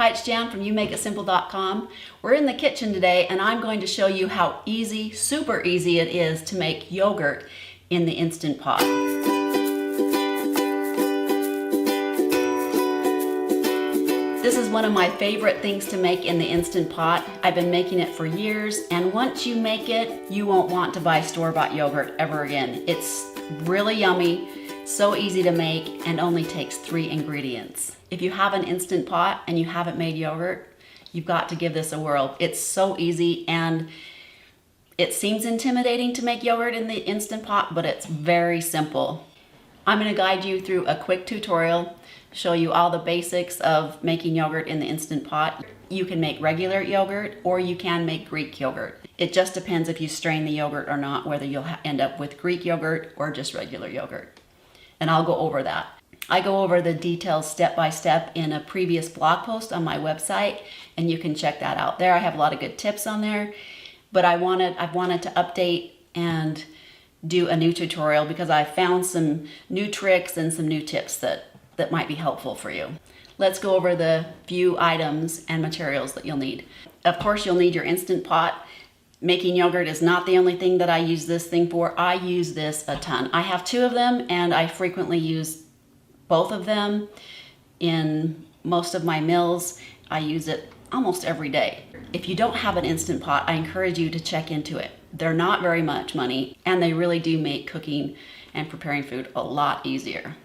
Hi, it's Jan from YouMakeItSimple.com. We're in the kitchen today and I'm going to show you how easy, super easy it is to make yogurt in the Instant Pot. This is one of my favorite things to make in the Instant Pot. I've been making it for years, and once you make it, you won't want to buy store-bought yogurt ever again. It's really yummy, so easy to make, and only takes 3 ingredients. If you have an Instant Pot and you haven't made yogurt, you've got to give this a whirl. It's so easy, and it seems intimidating to make yogurt in the Instant Pot, but it's very simple. I'm going to guide you through a quick tutorial, show you all the basics of making yogurt in the Instant Pot. You can make regular yogurt or you can make Greek yogurt. It just depends if you strain the yogurt or not, whether you'll end up with Greek yogurt or just regular yogurt. And I'll go over that. I go over the details step by step in a previous blog post on my website, and you can check that out there. I have a lot of good tips on there, but I've wanted to update and do a new tutorial because I found some new tricks and some new tips that might be helpful for you. Let's go over the few items and materials that you'll need. Of course, you'll need your Instant Pot. Making yogurt is not the only thing that I use this thing for. I use this a ton. I have 2 of them and I frequently use both of them in most of my meals. I use it almost every day. If you don't have an Instant Pot, I encourage you to check into it. They're not very much money and they really do make cooking and preparing food a lot easier.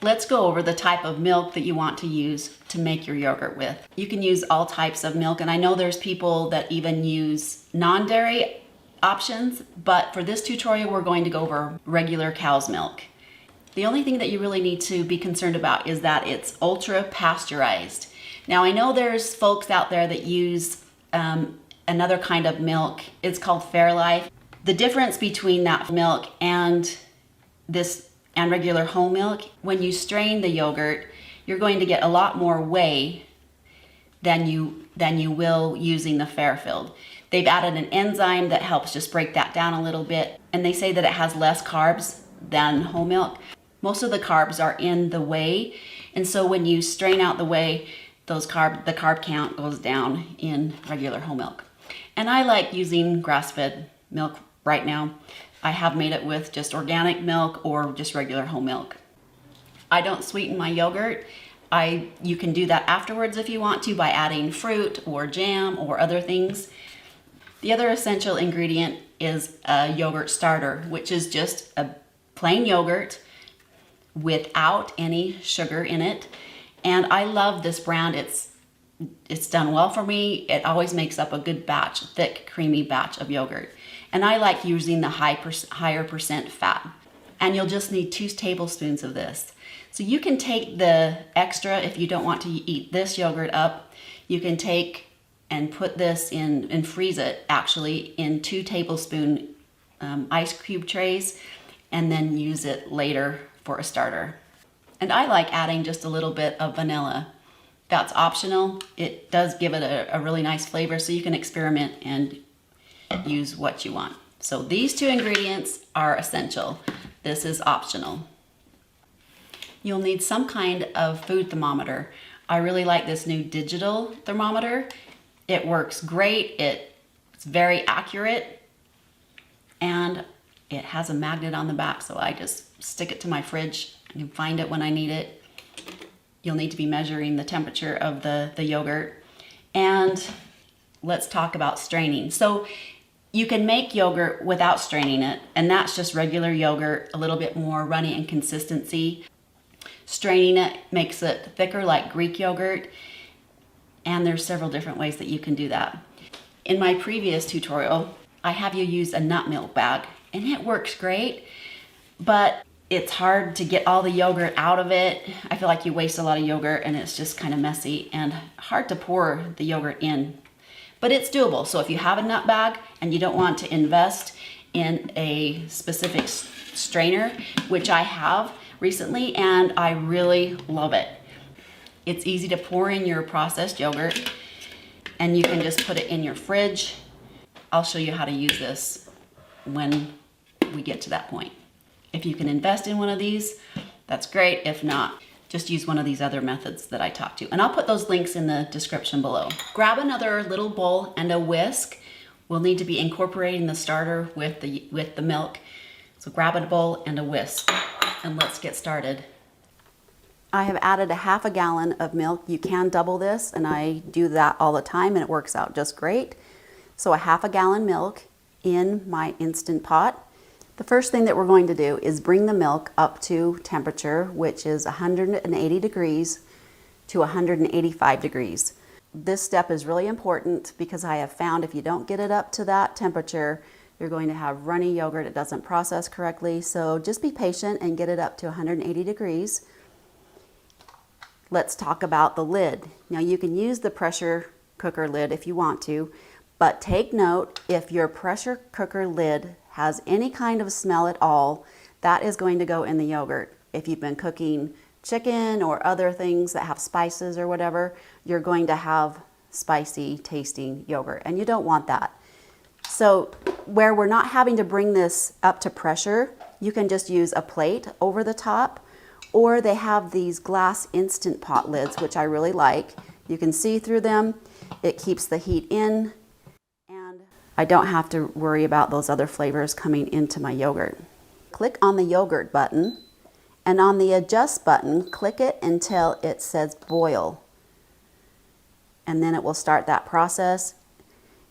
Let's go over the type of milk that you want to use to make your yogurt with. You can use all types of milk, and I know there's people that even use non-dairy options, but for this tutorial we're going to go over regular cow's milk. The only thing that you really need to be concerned about is that it's ultra pasteurized. Now I know there's folks out there that use another kind of milk. It's called Fairlife. The difference between that milk and regular whole milk, when you strain the yogurt, you're going to get a lot more whey than you will using the Fairfield. They've added an enzyme that helps just break that down a little bit, and they say that it has less carbs than whole milk. Most of the carbs are in the whey, and so when you strain out the whey, the carb count goes down in regular whole milk. And I like using grass-fed milk right now. I have made it with just organic milk or just regular whole milk. I don't sweeten my yogurt. You can do that afterwards if you want to by adding fruit or jam or other things. The other essential ingredient is a yogurt starter, which is just a plain yogurt without any sugar in it. And I love this brand. It's done well for me. It always makes up a good batch, thick, creamy batch of yogurt. And I like using the higher percent fat. And you'll just need 2 tablespoons of this. So you can take the extra if you don't want to eat this yogurt up. You can take and put this in and freeze it actually in 2 tablespoon ice cube trays, and then use it later for a starter. And I like adding just a little bit of vanilla. That's optional. It does give it a really nice flavor, so you can experiment and use what you want. So these 2 ingredients are essential. This is optional. You'll need some kind of food thermometer. I really like this new digital thermometer. It works great. It's very accurate, and it has a magnet on the back, so I just stick it to my fridge. I can find it when I need it. You'll need to be measuring the temperature of the yogurt. And let's talk about straining. So you can make yogurt without straining it, and that's just regular yogurt, a little bit more runny in consistency. Straining it makes it thicker like Greek yogurt, and there's several different ways that you can do that. In my previous tutorial, I have you use a nut milk bag, and it works great, but it's hard to get all the yogurt out of it. I feel like you waste a lot of yogurt and it's just kind of messy and hard to pour the yogurt in. But it's doable. So if you have a nut bag and you don't want to invest in a specific strainer, which I have recently, and I really love it. It's easy to pour in your processed yogurt, and you can just put it in your fridge. I'll show you how to use this when we get to that point. If you can invest in one of these, that's great. If not, just use one of these other methods that I talked to. And I'll put those links in the description below. Grab another little bowl and a whisk. We'll need to be incorporating the starter with the milk. So grab a bowl and a whisk and let's get started. I have added a half a gallon of milk. You can double this, and I do that all the time and it works out just great. So a half a gallon milk in my Instant Pot. The first thing that we're going to do is bring the milk up to temperature, which is 180 degrees to 185 degrees. This step is really important because I have found if you don't get it up to that temperature, you're going to have runny yogurt. It doesn't process correctly. So just be patient and get it up to 180 degrees. Let's talk about the lid. Now you can use the pressure cooker lid if you want to, but take note, if your pressure cooker lid has any kind of smell at all, that is going to go in the yogurt. If you've been cooking chicken or other things that have spices or whatever, you're going to have spicy tasting yogurt, and you don't want that. So where we're not having to bring this up to pressure, you can just use a plate over the top, or they have these glass Instant Pot lids, which I really like. You can see through them. It keeps the heat in, and I don't have to worry about those other flavors coming into my yogurt. Click on the yogurt button, and on the adjust button, click it until it says boil. And then it will start that process.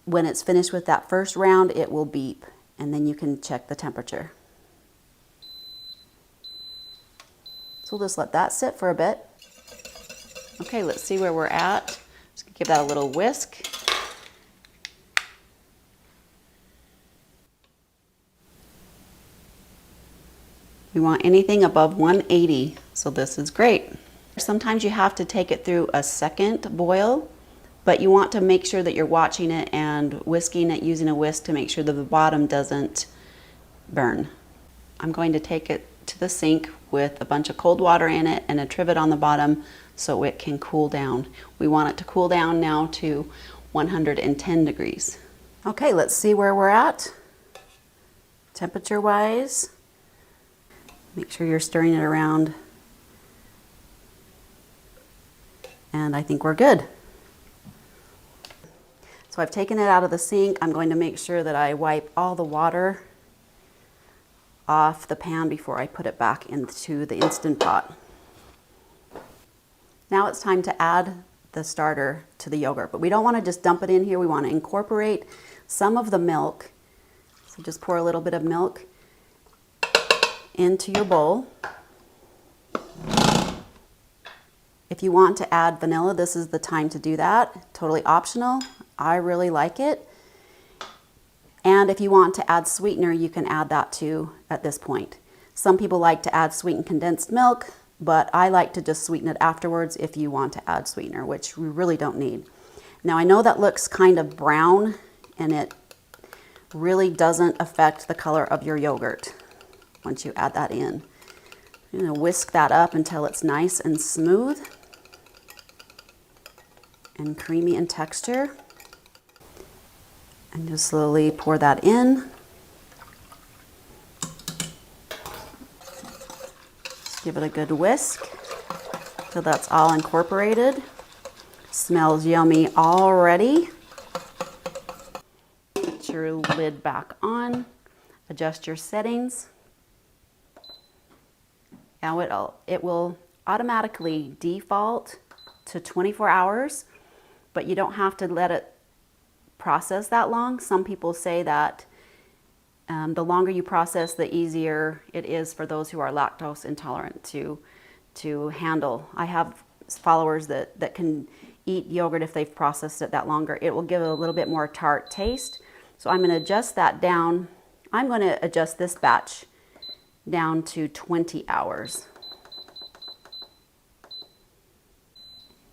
When it's finished with that first round, it will beep, and then you can check the temperature. So we'll just let that sit for a bit. Okay, let's see where we're at. Just give that a little whisk. We want anything above 180, so this is great. Sometimes you have to take it through a second boil, but you want to make sure that you're watching it and whisking it using a whisk to make sure that the bottom doesn't burn. I'm going to take it to the sink with a bunch of cold water in it and a trivet on the bottom so it can cool down. We want it to cool down now to 110 degrees. Okay, let's see where we're at temperature wise. Make sure you're stirring it around. And I think we're good. So I've taken it out of the sink. I'm going to make sure that I wipe all the water off the pan before I put it back into the Instant Pot. Now it's time to add the starter to the yogurt, but we don't want to just dump it in here. We want to incorporate some of the milk. So just pour a little bit of milk into your bowl. If you want to add vanilla, this is the time to do that. Totally optional. I really like it. And if you want to add sweetener, you can add that too at this point. Some people like to add sweetened condensed milk, but I like to just sweeten it afterwards if you want to add sweetener, which we really don't need. Now I know that looks kind of brown, and it really doesn't affect the color of your yogurt once you add that in. I'm going to whisk that up until it's nice and smooth and creamy in texture. And just slowly pour that in. Just give it a good whisk till that's all incorporated. Smells yummy already. Put your lid back on. Adjust your settings. Now it will automatically default to 24 hours, but you don't have to let it process that long. Some people say that the longer you process, the easier it is for those who are lactose intolerant to handle. I have followers that can eat yogurt if they've processed it that longer. It will give it a little bit more tart taste. So I'm going to adjust that down. I'm going to adjust this batch down to 20 hours.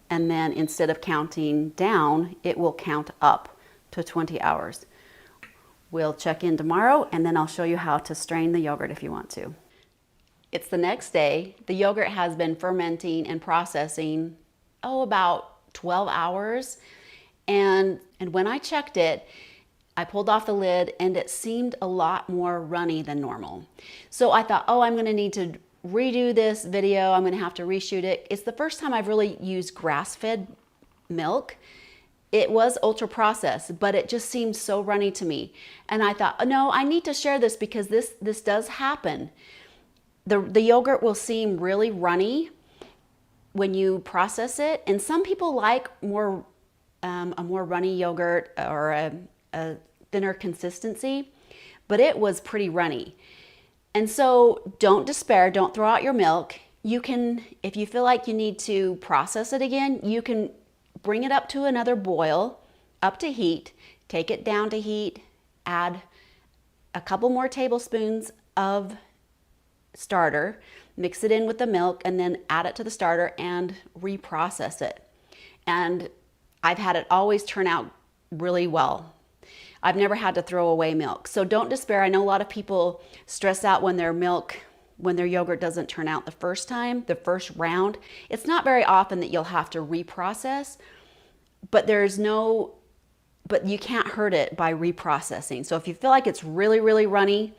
And then instead of counting down, it will count up to 20 hours. We'll check in tomorrow, and then I'll show you how to strain the yogurt if you want to. It's the next day. The yogurt has been fermenting and processing, about 12 hours. And when I checked it, I pulled off the lid and it seemed a lot more runny than normal. So I thought, I'm gonna need to redo this video. I'm going to have to reshoot it. It's the first time I've really used grass-fed milk. It was ultra processed, but it just seemed so runny to me. And I thought, oh, no, I need to share this because this does happen. The yogurt will seem really runny when you process it. And some people like a more runny yogurt or a thinner consistency, but it was pretty runny. And so don't despair, don't throw out your milk. You can, if you feel like you need to process it again, you can bring it up to another boil, up to heat, take it down to heat, add a couple more tablespoons of starter, mix it in with the milk, and then add it to the starter and reprocess it. And I've had it always turn out really well. I've never had to throw away milk. So don't despair. I know a lot of people stress out when their yogurt doesn't turn out the first time, the first round. It's not very often that you'll have to reprocess, but you can't hurt it by reprocessing. So if you feel like it's really, really runny,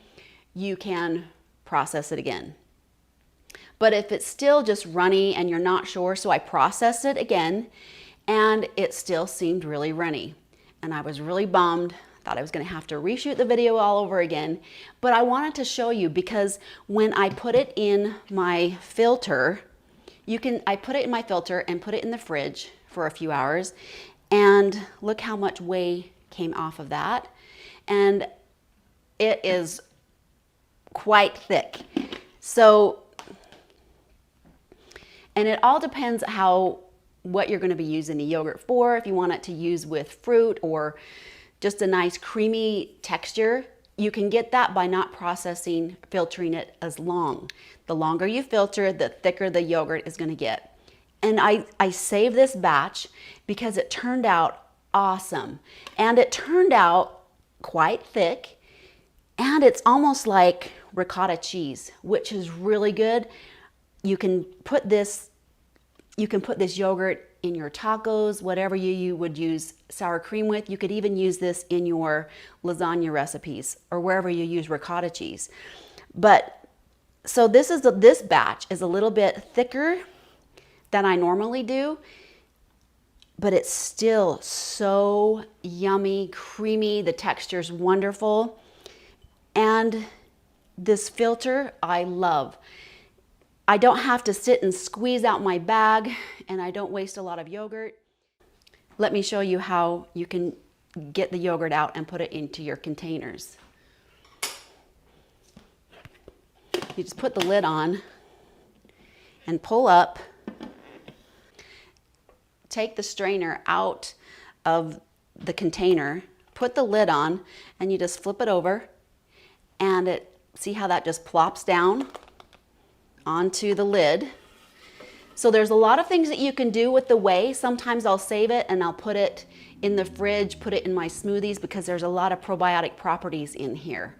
you can process it again. But if it's still just runny and you're not sure, so I processed it again and it still seemed really runny. And I was really bummed. Thought I was going to have to reshoot the video all over again, but I wanted to show you because when I put it in my filter, I put it in my filter and put it in the fridge for a few hours, and look how much whey came off of that. And it is quite thick. So, and it all depends what you're going to be using the yogurt for. If you want it to use with fruit or just a nice creamy texture, you can get that by not filtering it as long. The longer you filter, the thicker the yogurt is going to get. And I saved this batch because it turned out awesome. And it turned out quite thick, and it's almost like ricotta cheese, which is really good. You can put this yogurt in your tacos, whatever you would use sour cream with. You could even use this in your lasagna recipes or wherever you use ricotta cheese. But so this batch is a little bit thicker than I normally do, but it's still so yummy, creamy. The texture is wonderful. And this filter I love. I don't have to sit and squeeze out my bag, and I don't waste a lot of yogurt. Let me show you how you can get the yogurt out and put it into your containers. You just put the lid on and pull up. Take the strainer out of the container, put the lid on, and you just flip it over, and see how that just plops down onto the lid. So there's a lot of things that you can do with the whey. Sometimes I'll save it and I'll put it in the fridge, put it in my smoothies, because there's a lot of probiotic properties in here.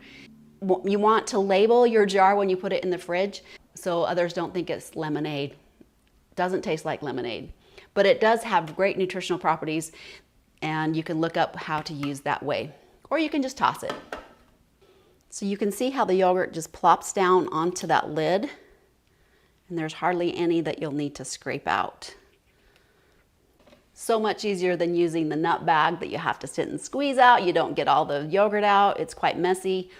You want to label your jar when you put it in the fridge so others don't think it's lemonade. It doesn't taste like lemonade, but it does have great nutritional properties, and you can look up how to use that whey, or you can just toss it. So you can see how the yogurt just plops down onto that lid, and there's hardly any that you'll need to scrape out. So much easier than using the nut bag that you have to sit and squeeze out. You don't get all the yogurt out. It's quite messy.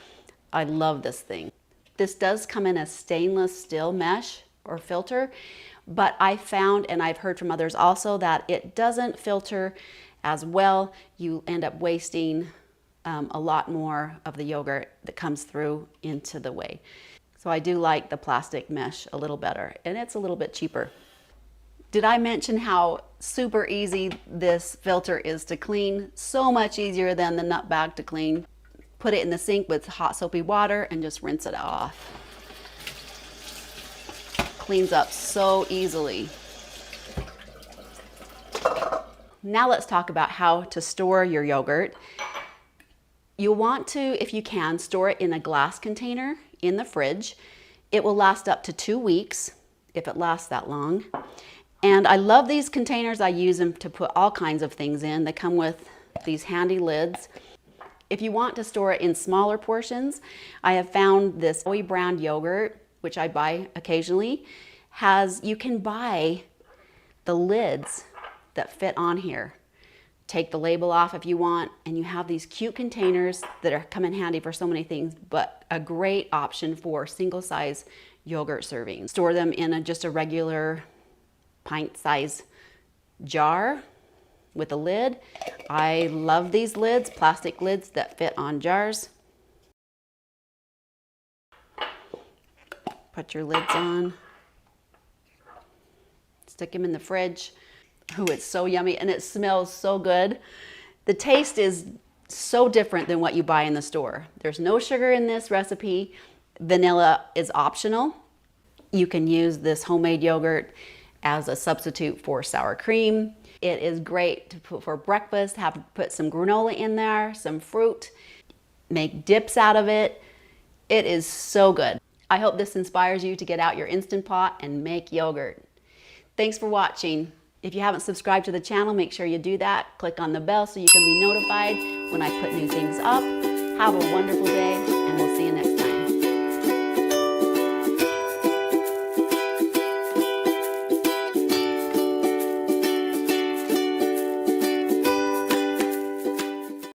I love this thing. This does come in a stainless steel mesh or filter, but I found, and I've heard from others also, that it doesn't filter as well. You end up wasting a lot more of the yogurt that comes through into the whey. So I do like the plastic mesh a little better, and it's a little bit cheaper. Did I mention how super easy this filter is to clean? So much easier than the nut bag to clean. Put it in the sink with hot soapy water and just rinse it off. Cleans up so easily. Now let's talk about how to store your yogurt. You'll want to, if you can, store it in a glass container in the fridge. It will last up to 2 weeks if it lasts that long. And I love these containers. I use them to put all kinds of things in. They come with these handy lids. If you want to store it in smaller portions, I have found this soy brown yogurt which I buy occasionally, you can buy the lids that fit on here. Take the label off if you want, and you have these cute containers that come in handy for so many things, but a great option for single size yogurt servings. Store them in just a regular pint size jar with a lid. I love these lids, plastic lids that fit on jars. Put your lids on. Stick them in the fridge. Oh, it's so yummy and it smells so good. The taste is so different than what you buy in the store. There's no sugar in this recipe. Vanilla is optional. You can use this homemade yogurt as a substitute for sour cream. It is great to put for breakfast. Put some granola in there, some fruit, make dips out of it. It is so good. I hope this inspires you to get out your Instant Pot and make yogurt. Thanks for watching. If you haven't subscribed to the channel, make sure you do that. Click on the bell so you can be notified when I put new things up. Have a wonderful day.